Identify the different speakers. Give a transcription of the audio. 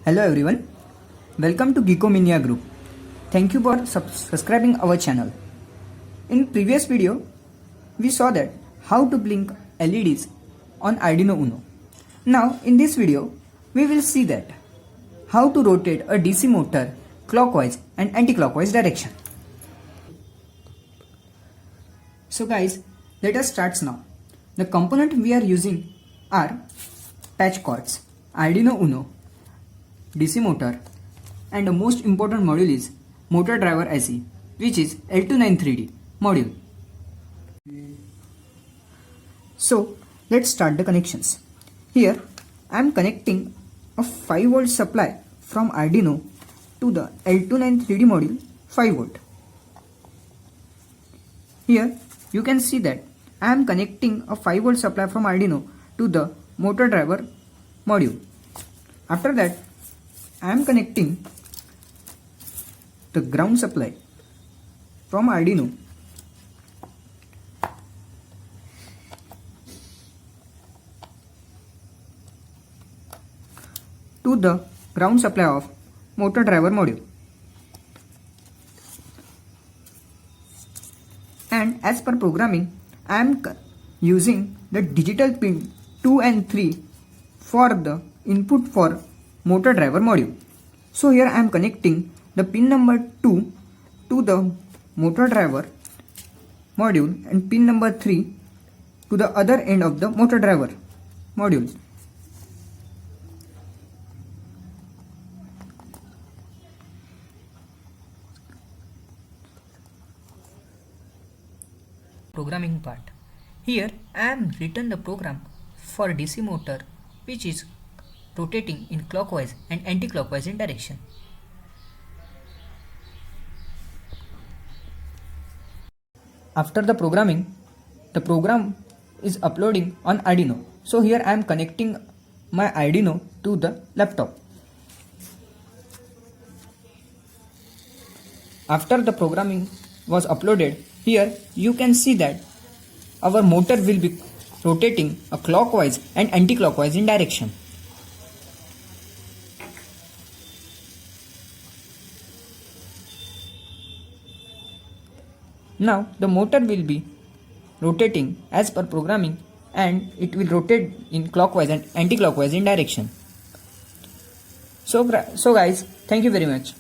Speaker 1: Hello everyone, welcome to GEEK-O-MANIAC group. Thank you for subscribing our channel. In previous video, we saw that how to blink LEDs on Arduino Uno. Now in this video, we will see that how to rotate a DC motor clockwise and anti-clockwise direction. So guys, let us start now. The component we are using are patch cords, Arduino Uno, DC motor, and the most important module is motor driver IC, which is L293D module. So let's start the connections. Here I am connecting a 5V supply from Arduino to the L293D module 5V. Here you can see that I am connecting a 5V supply from Arduino to the motor driver module. After that, I am connecting the ground supply from Arduino to the ground supply of motor driver module. And as per programming, I am using the digital pin 2 and 3 for the input for motor driver module. So here I am connecting the pin number 2 to the motor driver module and pin number 3 to the other end of the motor driver module.
Speaker 2: Programming part. Here I am written the program for DC motor which is rotating in clockwise and anti-clockwise in direction.
Speaker 1: After the programming, the program is uploading on Arduino. So here I am connecting my Arduino to the laptop. After the programming was uploaded, here you can see that our motor will be rotating a clockwise and anti-clockwise in direction. Now the motor will be rotating as per programming and it will rotate in clockwise and anti-clockwise in direction. So guys, thank you very much.